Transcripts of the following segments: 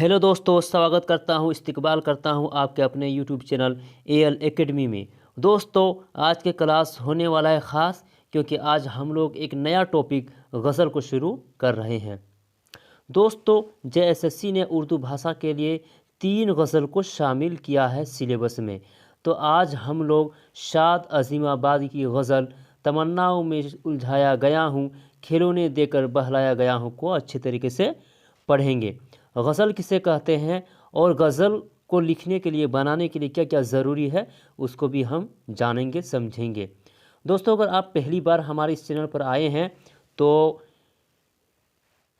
Hello दोस्तों, स्वागत करता हूं, इस्तकबाल करता हूं आपके अपने यूट्यूब चैनल एएल एकेडमी में। दोस्तों, आज के क्लास होने वाला है ख़ास, क्योंकि आज हम लोग एक नया टॉपिक गज़ल को शुरू कर रहे हैं। दोस्तों, जेएसएससी ने उर्दू भाषा के लिए 3 गज़ल को शामिल किया है सिलेबस में। तो आज हम लोग शाद अज़ीमाबादी की गज़ल तमन्नाओं में उलझाया गया हूँ, खिलौने देकर बहलाया गया हूँ को अच्छे तरीके से पढ़ेंगे। गज़ल किसे कहते हैं और गज़ल को लिखने के लिए, बनाने के लिए क्या क्या ज़रूरी है, उसको भी हम जानेंगे, समझेंगे। दोस्तों, अगर आप पहली बार हमारे इस चैनल पर आए हैं तो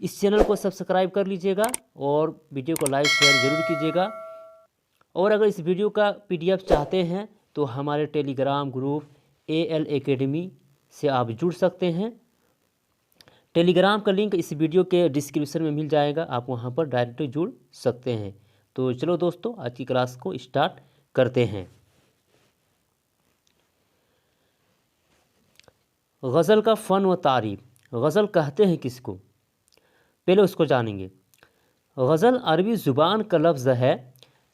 इस चैनल को सब्सक्राइब कर लीजिएगा और वीडियो को लाइक शेयर ज़रूर कीजिएगा। और अगर इस वीडियो का पीडीएफ चाहते हैं तो हमारे टेलीग्राम ग्रुप एएल एकेडमी से आप जुड़ सकते हैं। टेलीग्राम का लिंक इस वीडियो के डिस्क्रिप्शन में मिल जाएगा, आप वहां पर डायरेक्ट जुड़ सकते हैं। तो चलो दोस्तों, आज की क्लास को स्टार्ट करते हैं। गज़ल का फ़न व तारीफ़। गज़ल कहते हैं किसको, पहले उसको जानेंगे। गज़ल अरबी ज़ुबान का लफ्ज़ है।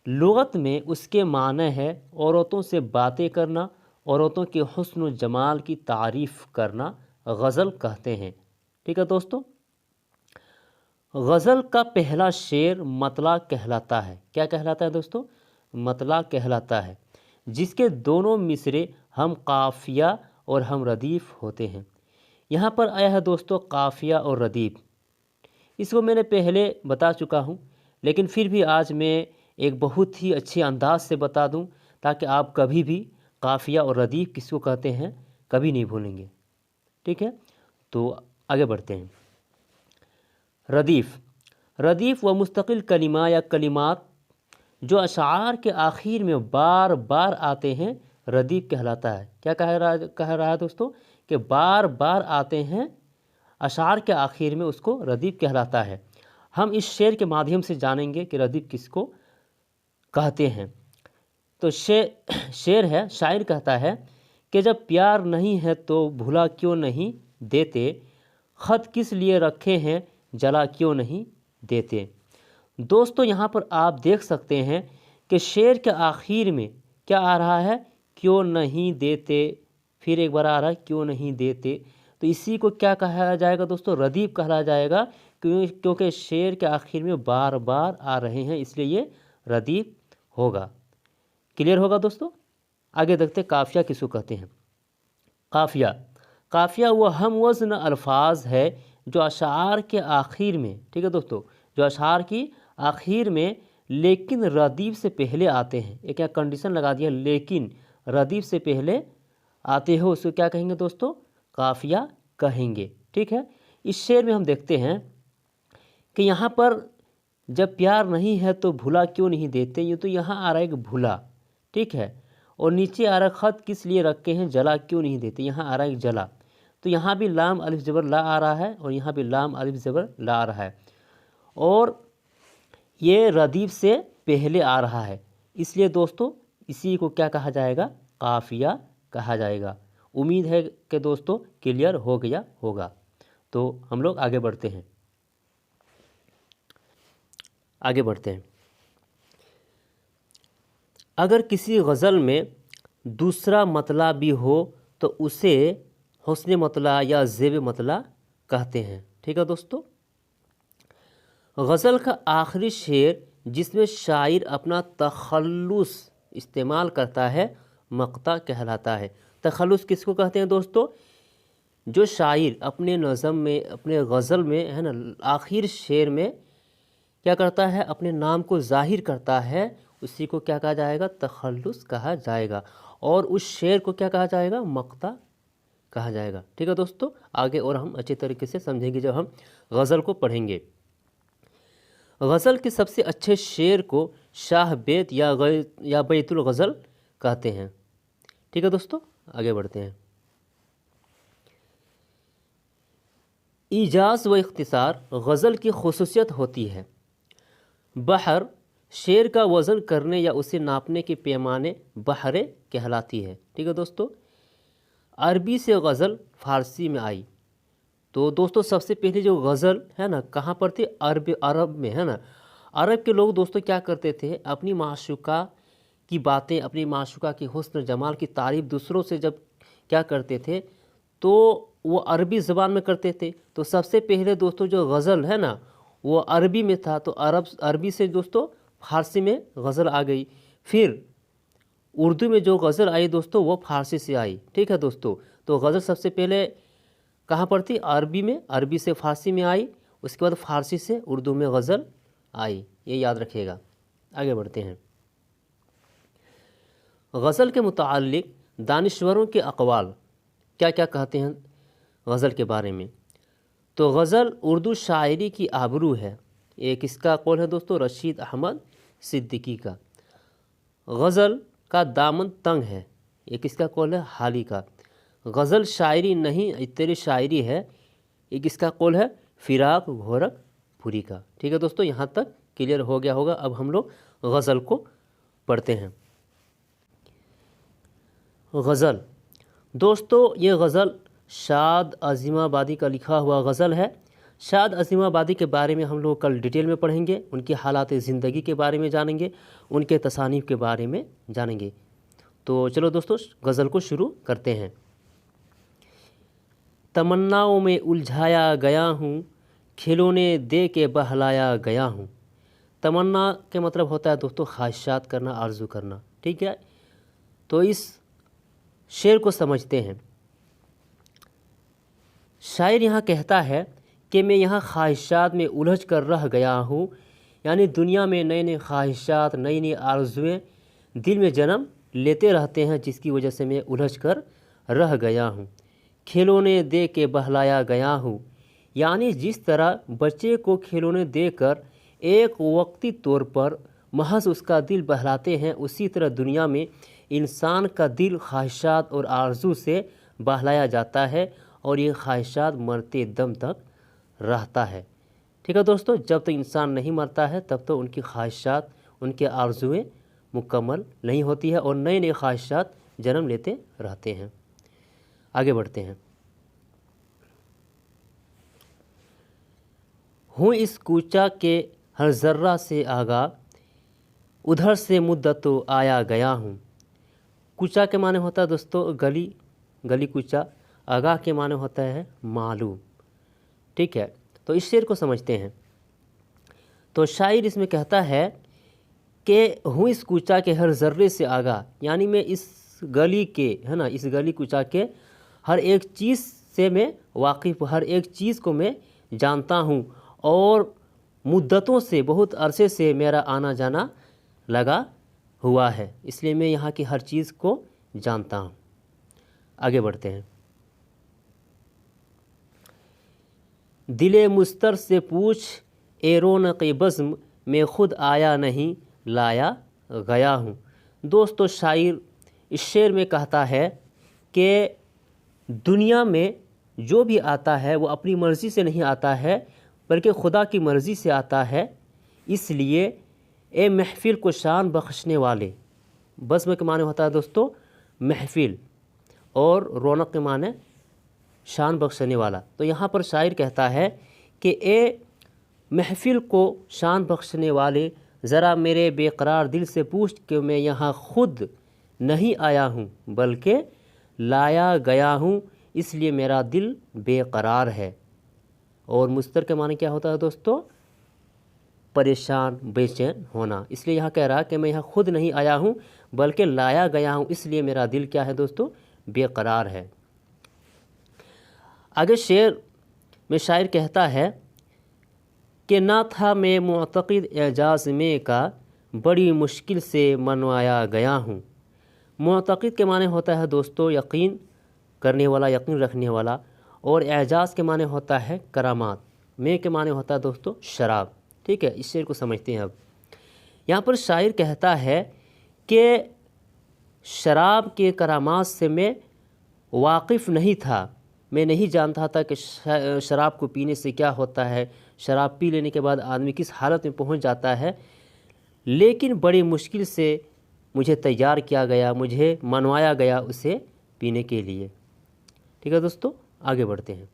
लुग़त में उसके माने है औरतों से बातें करना, औरतों के हुस्न व जमाल की तारीफ़ करना गज़ल कहते हैं। ठीक है दोस्तों, गज़ल का पहला शेर मतला कहलाता है। क्या कहलाता है दोस्तों? मतला कहलाता है, जिसके दोनों मिसरे हम काफ़िया और हम रदीफ़ होते हैं। यहाँ पर आया है दोस्तों काफ़िया और रदीफ़। इसको मैंने पहले बता चुका हूँ, लेकिन फिर भी आज मैं एक बहुत ही अच्छे अंदाज से बता दूँ, ताकि आप कभी भी काफ़िया और रदीफ़ किसको कहते हैं कभी नहीं भूलेंगे। ठीक है, तो आगे बढ़ते हैं। रदीफ़। रदीफ़ व मुस्तकिल कलिमा या कलिमात जो अशार के आखिर में बार बार आते हैं रदीफ़ कहलाता है। क्या कह रहा है दोस्तों? कि बार बार आते हैं अशार के आखिर में, उसको रदीफ़ कहलाता है। हम इस शेर के माध्यम से जानेंगे कि रदीफ़ किसको कहते हैं। तो शेर है, शायर कहता है कि जब प्यार नहीं है तो भुला क्यों नहीं देते, ख़त किस लिए रखे हैं जला क्यों नहीं देते। दोस्तों, यहाँ पर आप देख सकते हैं कि शेर के आखिर में क्या आ रहा है? क्यों नहीं देते। फिर एक बार आ रहा है क्यों नहीं देते। तो इसी को क्या कहा जाएगा दोस्तों? रदीफ़ कहा जाएगा, क्योंकि शेर के आखिर में बार बार आ रहे हैं, इसलिए ये रदीफ़ होगा। क्लियर होगा दोस्तों? आगे देखते काफ़िया किसको कहते हैं। काफ़िया। काफ़िया वह हम वज़न अल्फाज है जो अशार के आखिर में, ठीक है दोस्तों, जो अशार की आखिर में लेकिन रदीफ़ से पहले आते हैं। एक क्या कंडीशन लगा दिया, लेकिन रदीफ़ से पहले आते हो, उसको क्या कहेंगे दोस्तों? काफ़िया कहेंगे। ठीक है, इस शेर में हम देखते हैं कि यहाँ पर जब प्यार नहीं है तो भुला क्यों नहीं देते, ये तो यहाँ आ रहा है एक भुला, ठीक है, और नीचे आ रहा है ख़त किस लिए रखे हैं जला क्यों नहीं देते, यहाँ आ रहा है एक जला। तो यहाँ भी लाम अलिफ ज़बर ला आ रहा है और यहाँ भी लाम अलिफ ज़बर ला आ रहा है, और ये रदीफ़ से पहले आ रहा है, इसलिए दोस्तों इसी को क्या कहा जाएगा? काफ़िया कहा जाएगा। उम्मीद है कि दोस्तों क्लियर हो गया होगा। तो हम लोग आगे बढ़ते हैं। आगे बढ़ते हैं। अगर किसी गज़ल में दूसरा मतला भी हो तो उसे हुस्न मतला या ज़ेब मतला कहते हैं। ठीक है दोस्तों, गज़ल का आखिरी शेर जिसमें शायर अपना तखल्लुस इस्तेमाल करता है मक़ता कहलाता है। तखल्लुस किसको कहते हैं दोस्तों? जो शायर अपने नज़म में, अपने गज़ल में, है ना, आखिर शेर में क्या करता है? अपने नाम को ज़ाहिर करता है, उसी को क्या कहा जाएगा? तखल्लुस कहा जाएगा। और उस शेर को क्या कहा जाएगा? मक़ता कहा जाएगा। ठीक है दोस्तों, आगे और हम अच्छे तरीके से समझेंगे जब हम गज़ल को पढ़ेंगे। गज़ल के सबसे अच्छे शेर को शाह बैत या बैतुल गज़ल कहते हैं। ठीक है दोस्तों, आगे बढ़ते हैं। इजाज़ व इख्तिसार गज़ल की खुसूसियत होती है। बहर शेर का वज़न करने या उसे नापने के पैमाने बहरे कहलाती है। ठीक है दोस्तों, अरबी से गज़ल फ़ारसी में आई। तो दोस्तों सबसे पहले जो गज़ल है ना, कहाँ पर थी? अरब में, है ना। अरब के लोग दोस्तों क्या करते थे, अपनी माशूका की बातें, अपनी माशूका की हुस्न जमाल की तारीफ़ दूसरों से जब क्या करते थे तो वो अरबी ज़बान में करते थे। तो सबसे पहले दोस्तों जो गज़ल है ना वो अरबी में था, तो अरबी से दोस्तों फ़ारसी में गज़ल आ गई। फिर उर्दू में जो गज़ल आई दोस्तों वो फ़ारसी से आई। ठीक है दोस्तों, तो गज़ल सबसे पहले कहाँ पर थी, अरबी में, अरबी से फ़ारसी में आई, उसके बाद फ़ारसी से उर्दू में गज़ल आई, ये याद रखिएगा। आगे बढ़ते हैं। गज़ल के मुताल्लिक़ दानिश्वरों के अक़वाल क्या क्या कहते हैं गज़ल के बारे में। तो गज़ल उर्दू शायरी की आबरू है। एक इसका कौल है दोस्तों रशीद अहमद सिद्दीकी का। गज़ल का दामन तंग है, एक इसका कौल है हाली का। गज़ल शायरी नहीं तेरी शायरी है, एक इसका कौल है फ़िराक घोरखपुरी का। ठीक है दोस्तों, यहाँ तक क्लियर हो गया होगा। अब हम लोग गज़ल को पढ़ते हैं। गज़ल दोस्तों, ये गज़ल शाद अज़ीमाबादी का लिखा हुआ गज़ल है। शाद अज़ीमाबादी के बारे में हम लोग कल डिटेल में पढ़ेंगे, उनकी हालात ज़िंदगी के बारे में जानेंगे, उनके तसानीफ़ के बारे में जानेंगे। तो चलो दोस्तों गज़ल को शुरू करते हैं। तमन्नाओं में उलझाया गया हूँ, खिलौने दे के बहलाया गया हूँ। तमन्ना के मतलब होता है दोस्तों ख्वाहिशात करना, आरज़ू करना। ठीक है, तो इस शेर को समझते हैं। शायर यहाँ कहता है कि मैं यहाँ ख्वाहिशात में उलझ कर रह गया हूँ, यानी दुनिया में नए नए ख्वाहिशात, नई नई आरज़ुएँ दिल में जन्म लेते रहते हैं, जिसकी वजह से मैं उलझ कर रह गया हूँ। खिलौने दे के बहलाया गया हूँ, यानी जिस तरह बच्चे को खिलौने देकर एक वक्ती तौर पर महज उसका दिल बहलाते हैं, उसी तरह दुनिया में इंसान का दिल ख्वाहिशात और आरज़ू से बहलाया जाता है और ये ख्वाहिशात मरते दम तक रहता है। ठीक है दोस्तों, जब तक इंसान नहीं मरता है तब तक उनकी ख्वाहिशात, उनके आरज़ुएँ मुकम्मल नहीं होती है और नए नए ख्वाहिशात जन्म लेते रहते हैं। आगे बढ़ते हैं। हूँ इस कूचा के हर ज़र्रा से आगा, उधर से मुद्दतों आया गया हूँ। कूचा के माने होता है दोस्तों गली, गली कूचा। आगाह के माने होता है मालूम। ठीक है, तो इस शेर को समझते हैं। तो शायर इसमें कहता है कि हूँ इस कूचा के हर ज़र्रे से आगाह, यानी मैं इस गली के, है ना, इस गली कूचा के हर एक चीज़ से मैं वाकिफ़, हर एक चीज़ को मैं जानता हूँ और मुद्दतों से, बहुत अरसे से मेरा आना जाना लगा हुआ है, इसलिए मैं यहाँ की हर चीज़ को जानता हूँ। आगे बढ़ते हैं। दिले मुस्तर से पूछ ए रौनक़ बज़्म, मैं खुद आया नहीं लाया गया हूँ। दोस्तों शायर इस शेर में कहता है कि दुनिया में जो भी आता है वो अपनी मर्ज़ी से नहीं आता है, बल्कि खुदा की मर्ज़ी से आता है। इसलिए ए महफ़िल को शान बख्शने वाले, बज़्म के माने होता है दोस्तों महफ़िल और रौनक के माने शान बख्शने वाला। तो यहाँ पर शायर कहता है कि ए महफ़िल को शान बख्शने वाले, ज़रा मेरे बेकरार दिल से पूछ कि मैं यहाँ खुद नहीं आया हूँ बल्कि लाया गया हूँ, इसलिए मेरा दिल बेकरार है। और मुस्तर के माने क्या होता है दोस्तों परेशान, बेचैन होना। इसलिए यहाँ कह रहा है कि मैं यहाँ खुद नहीं आया हूँ बल्कि लाया गया हूँ, इसलिए मेरा दिल क्या है दोस्तों बेकरार है। आगे शेर में शायर कहता है कि ना था मैं मुअतक़िद एजाज़ में का, बड़ी मुश्किल से मनवाया गया हूँ। मुअतक़िद के माने होता है दोस्तों यकीन करने वाला, यकीन रखने वाला, और एजाज़ के माने होता है करामात, में के माने होता है दोस्तों शराब। ठीक है, इस शेर को समझते हैं। अब यहाँ पर शायर कहता है कि शराब के करामात से मैं वाकिफ़ नहीं था, मैं नहीं जानता था कि शराब को पीने से क्या होता है, शराब पी लेने के बाद आदमी किस हालत में पहुंच जाता है, लेकिन बड़ी मुश्किल से मुझे तैयार किया गया, मुझे मनवाया गया उसे पीने के लिए। ठीक है दोस्तों, आगे बढ़ते हैं।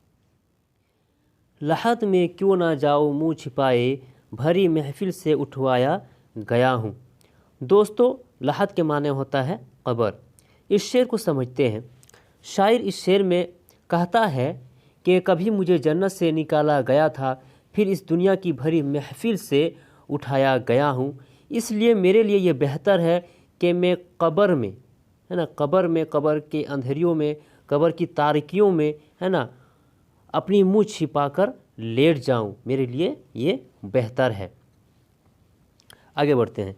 लहद में क्यों ना जाओ मुँह छिपाए, भरी महफिल से उठवाया गया हूँ। दोस्तों, लहद के माने होता है कब्र। इस शेर को समझते हैं। शायर इस शेर में कहता है कि कभी मुझे जन्नत से निकाला गया था, फिर इस दुनिया की भरी महफिल से उठाया गया हूँ, इसलिए मेरे लिए ये बेहतर है कि मैं कब्र में, है ना, कब्र में, कब्र के अंधेरियों में, कब्र की तारीकियों में, है ना, अपनी मुँह छिपाकर लेट जाऊँ। मेरे लिए ये बेहतर है। आगे बढ़ते हैं।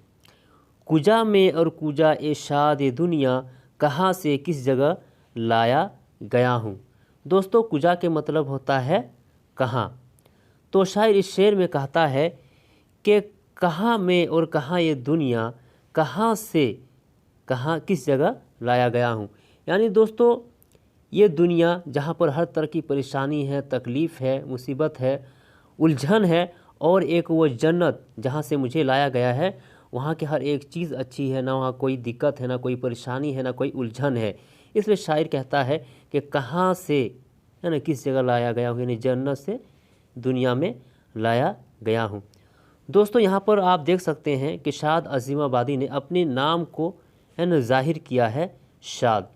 कुजा में और कुजा ए शाद दुनिया, कहाँ से किस जगह लाया गया हूँ। दोस्तों, कुजा के मतलब होता है कहाँ। तो शायर इस शेर में कहता है कि कहाँ में और कहाँ ये दुनिया, कहाँ से कहाँ किस जगह लाया गया हूँ। यानी दोस्तों, ये दुनिया जहाँ पर हर तरह की परेशानी है, तकलीफ़ है, मुसीबत है, उलझन है, और एक वो जन्नत जहाँ से मुझे लाया गया है, वहाँ की हर एक चीज़ अच्छी है, ना वहाँ कोई दिक्कत है, ना कोई परेशानी है, ना कोई उलझन है। इसलिए शायर कहता है कि कहाँ से, है ना, किस जगह लाया गया हूँ, यानी जन्नत से दुनिया में लाया गया हूँ। दोस्तों, यहाँ पर आप देख सकते हैं कि शाद अज़ीमाबादी ने अपने नाम को, है ना, ज़ाहिर किया है शाद।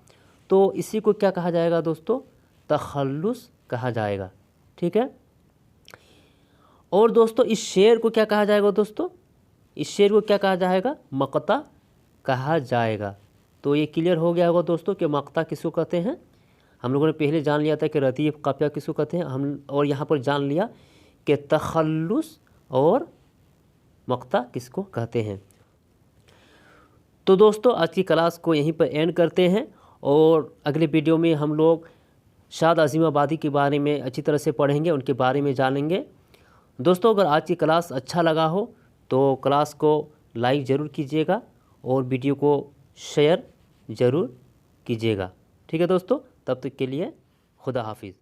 तो इसी को क्या कहा जाएगा दोस्तों? तखल्लुस कहा जाएगा। ठीक है। और दोस्तों, इस शेर को क्या कहा जाएगा दोस्तों? इस शेर को क्या कहा जाएगा? मक़ता कहा जाएगा। तो ये क्लियर हो गया होगा दोस्तों कि मक़ता किसको कहते हैं। हम लोगों ने पहले जान लिया था कि रतीब काफ़िया किसको कहते हैं हम, और यहाँ पर जान लिया कि तखल्लुस और मक़ता किसको कहते हैं। तो दोस्तों, आज की क्लास को यहीं पर एंड करते हैं, और अगले वीडियो में हम लोग शाद अज़ीमाबादी के बारे में अच्छी तरह से पढ़ेंगे, उनके बारे में जानेंगे। दोस्तों, अगर आज की क्लास अच्छा लगा हो तो क्लास को लाइक ज़रूर कीजिएगा और वीडियो को शेयर ज़रूर कीजिएगा। ठीक है दोस्तों, तब तक के लिए खुदा हाफिज़।